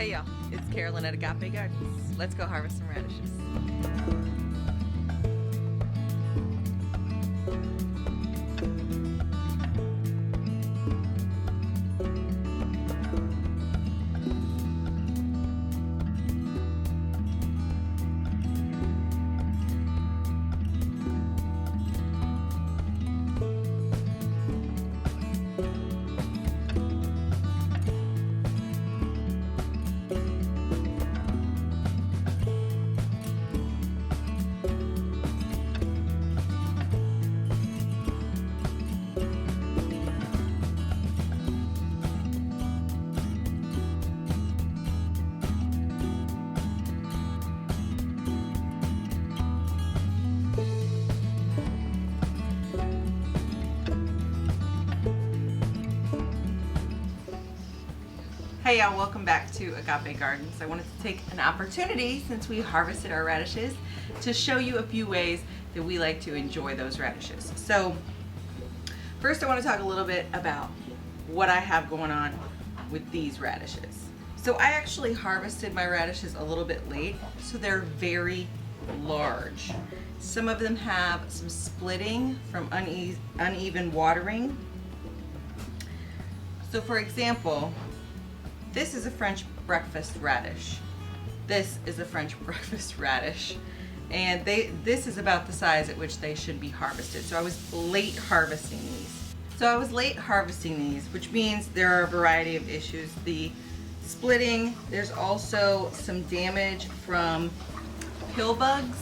Hey y'all, it's Carolyn at Agape Gardens. Let's go harvest some radishes. Hey y'all, welcome back to Agape Gardens. I wanted to take an opportunity, since we harvested our radishes, to show you a few ways that we like to enjoy those radishes. So first I want to talk a little bit about what I have going on with these radishes. So I actually harvested my radishes a little bit late, so they're very large. Some of them have some splitting from uneven watering. So for example, this is a French breakfast radish. This is a French breakfast radish. And this is about the size at which they should be harvested. So I was late harvesting these. Which means there are a variety of issues. The splitting, there's also some damage from pill bugs,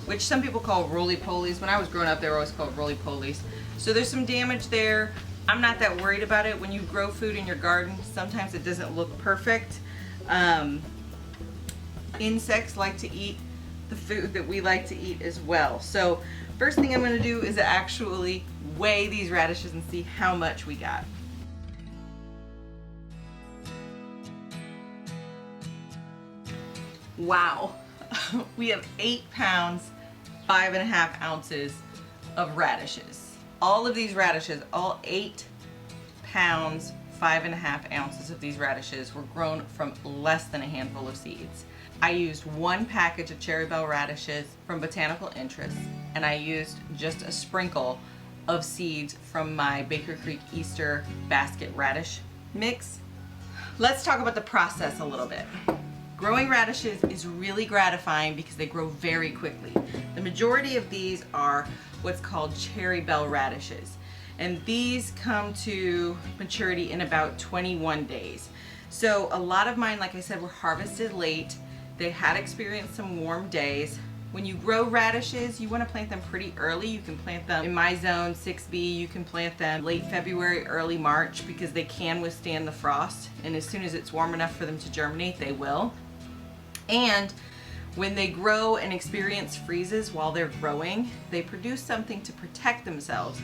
which some people call roly-polies. When I was growing up, they were always called roly-polies. So there's some damage there. I'm not that worried about it. When you grow food in your garden, sometimes it doesn't look perfect. Insects like to eat the food that we like to eat as well. So first thing I'm going to do is actually weigh these radishes and see how much we got. Wow, we have 8 pounds, 5.5 ounces of radishes. All of these radishes, all 8 pounds, 5.5 ounces of these radishes were grown from less than a handful of seeds. I used 1 package of cherry bell radishes from Botanical Interest, and I used just a sprinkle of seeds from my Baker Creek Easter basket radish mix. Let's talk about the process a little bit. Growing radishes is really gratifying because they grow very quickly. The majority of these are what's called cherry bell radishes, and these come to maturity in about 21 days. So a lot of mine, like I said, were harvested late. They had experienced some warm days. When you grow radishes, you want to plant them pretty early. You can plant them in my zone 6B. You can plant them late February, early March, because they can withstand the frost, and as soon as it's warm enough for them to germinate, they will. And when they grow and experience freezes while they're growing, they produce something to protect themselves,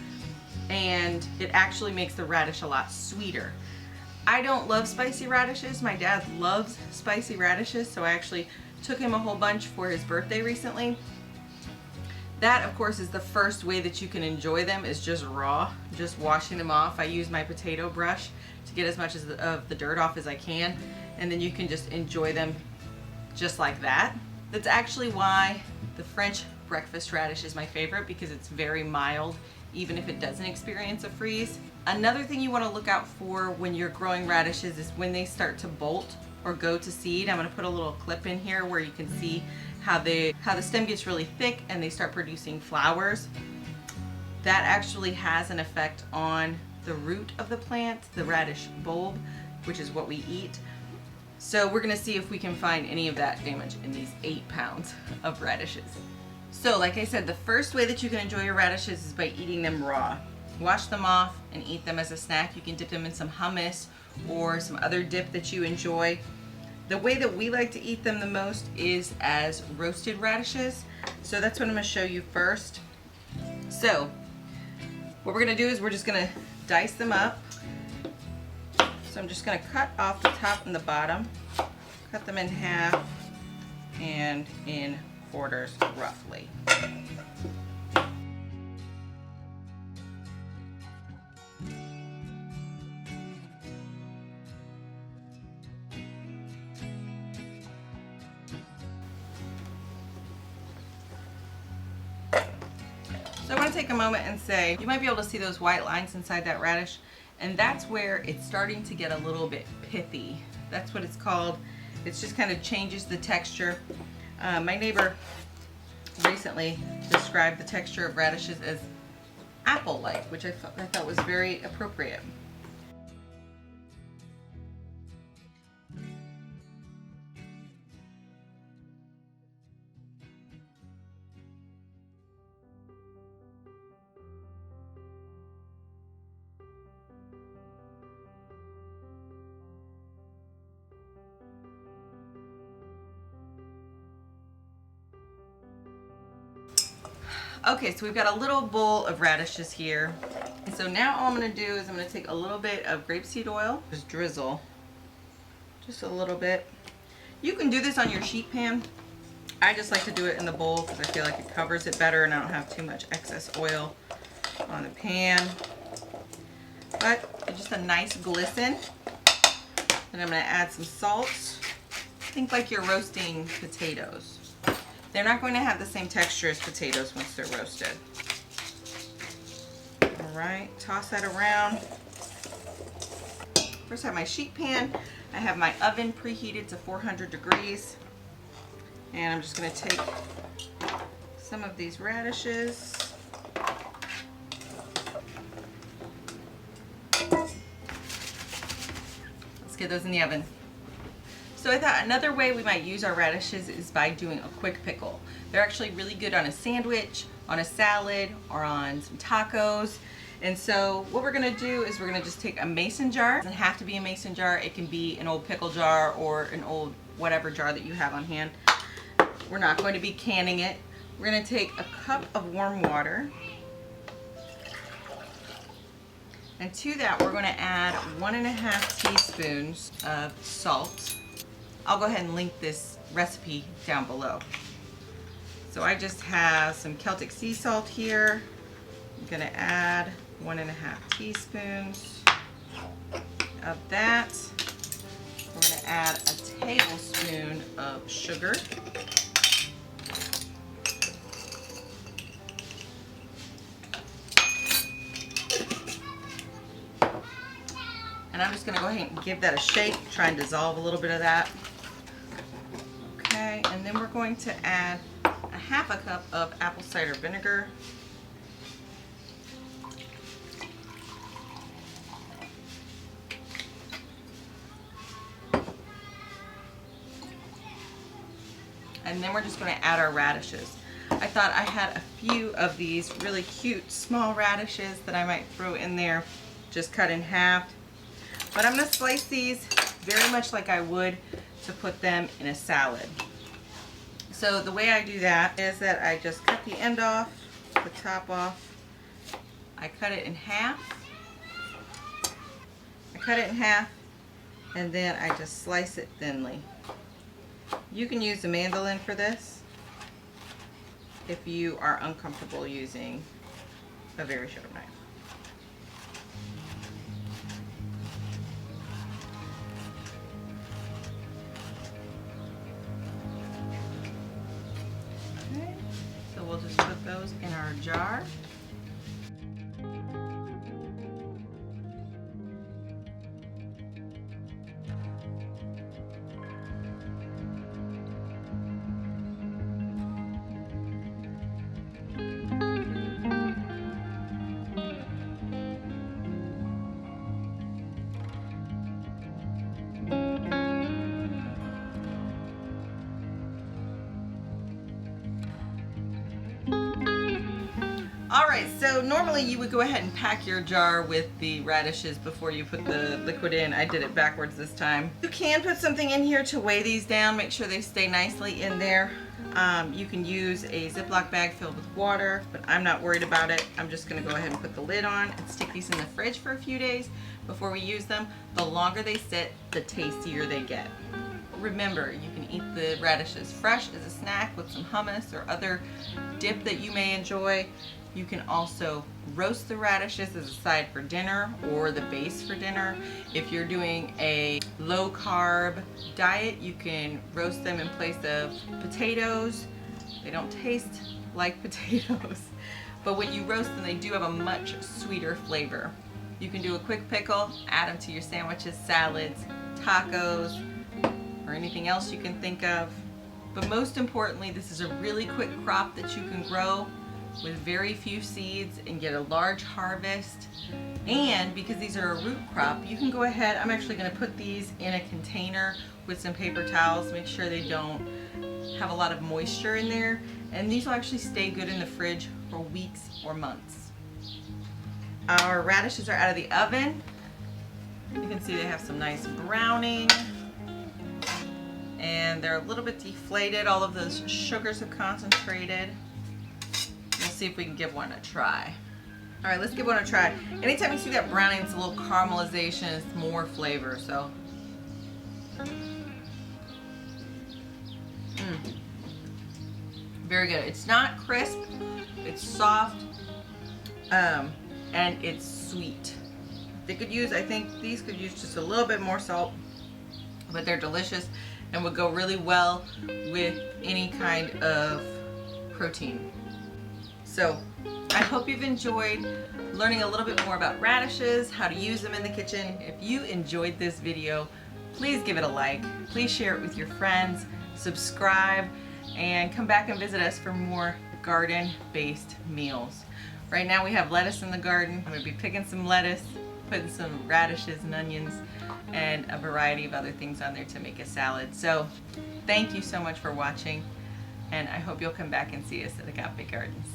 and it actually makes the radish a lot sweeter. I don't love spicy radishes. My dad loves spicy radishes, so I actually took him a whole bunch for his birthday recently. That, of course, is the first way that you can enjoy them, is just raw, just washing them off. I use my potato brush to get as much of the dirt off as I can, and then you can just enjoy them just like that. That's actually why the French breakfast radish is my favorite, because it's very mild even if it doesn't experience a freeze. Another thing you want to look out for when you're growing radishes is when they start to bolt or go to seed. I'm going to put a little clip in here where you can see how the stem gets really thick and they start producing flowers. That actually has an effect on the root of the plant, the radish bulb, which is what we eat. So we're going to see if we can find any of that damage in these 8 pounds of radishes. So like I said, the first way that you can enjoy your radishes is by eating them raw. Wash them off and eat them as a snack. You can dip them in some hummus or some other dip that you enjoy. The way that we like to eat them the most is as roasted radishes. So that's what I'm going to show you first. So what we're going to do is we're just going to dice them up. So I'm just going to cut off the top and the bottom, cut them in half and in quarters roughly. to take a moment and say, you might be able to see those white lines inside that radish, and that's where it's starting to get a little bit pithy. That's what it's called. It just kind of changes the texture. My neighbor recently described the texture of radishes as apple-like, which I thought was very appropriate. Okay, so we've got a little bowl of radishes here. And so now all I'm going to do is I'm going to take a little bit of grapeseed oil, just drizzle, just a little bit. You can do this on your sheet pan. I just like to do it in the bowl because I feel like it covers it better and I don't have too much excess oil on the pan. But just a nice glisten. Then I'm going to add some salt. Think like you're roasting potatoes. They're not going to have the same texture as potatoes once they're roasted. All right, toss that around. First I have my sheet pan. I have my oven preheated to 400 degrees. And I'm just going to take some of these radishes. Let's get those in the oven. So I thought another way we might use our radishes is by doing a quick pickle. They're actually really good on a sandwich, on a salad, or on some tacos. And so what we're gonna do is we're gonna just take a mason jar. It doesn't have to be a mason jar. It can be an old pickle jar or an old whatever jar that you have on hand. We're not going to be canning it. We're gonna take a cup of warm water. And to that we're gonna add 1.5 teaspoons of salt. I'll go ahead and link this recipe down below. So I just have some Celtic sea salt here. I'm gonna add 1.5 teaspoons of that. We're gonna add a tablespoon of sugar. And I'm just gonna go ahead and give that a shake, try and dissolve a little bit of that. Okay, and then we're going to add a 1/2 cup of apple cider vinegar. And then we're just going to add our radishes. I thought I had a few of these really cute small radishes that I might throw in there, just cut in half. But I'm going to slice these very much like I would to put them in a salad. So the way I do that is that I just cut the end off, the top off. I cut it in half. And then I just slice it thinly. You can use a mandolin for this if you are uncomfortable using a very sharp knife. Okay, so we'll just put those in our jar. Alright, so normally you would go ahead and pack your jar with the radishes before you put the liquid in. I did it backwards this time. You can put something in here to weigh these down, make sure they stay nicely in there. You can use a Ziploc bag filled with water, but I'm not worried about it. I'm just going to go ahead and put the lid on and stick these in the fridge for a few days before we use them. The longer they sit, the tastier they get. Remember, you can eat the radishes fresh as a snack with some hummus or other dip that you may enjoy. You can also roast the radishes as a side for dinner or the base for dinner. If you're doing a low carb diet, you can roast them in place of potatoes. They don't taste like potatoes, but when you roast them, they do have a much sweeter flavor. You can do a quick pickle, add them to your sandwiches, salads, tacos, or anything else you can think of. But most importantly, this is a really quick crop that you can grow with very few seeds and get a large harvest. And because these are a root crop, you can go ahead, I'm actually going to put these in a container with some paper towels, make sure they don't have a lot of moisture in there, and these will actually stay good in the fridge for weeks or months. Our radishes are out of the oven. You can see they have some nice browning, and they're a little bit deflated. All of those sugars have concentrated. We'll see if we can give one a try. All right, let's give one a try. Anytime you see that browning, it's a little caramelization, it's more flavor, so. Very good. It's not crisp, it's soft, and it's sweet. They could use, I think these could use just a little bit more salt, but they're delicious and would go really well with any kind of protein. So I hope you've enjoyed learning a little bit more about radishes, how to use them in the kitchen. If you enjoyed this video, please give it a like, please share it with your friends, subscribe, and come back and visit us for more garden-based meals. Right now we have lettuce in the garden. I'm going to be picking some lettuce, putting some radishes and onions, and a variety of other things on there to make a salad. So thank you so much for watching, and I hope you'll come back and see us at Agape Gardens.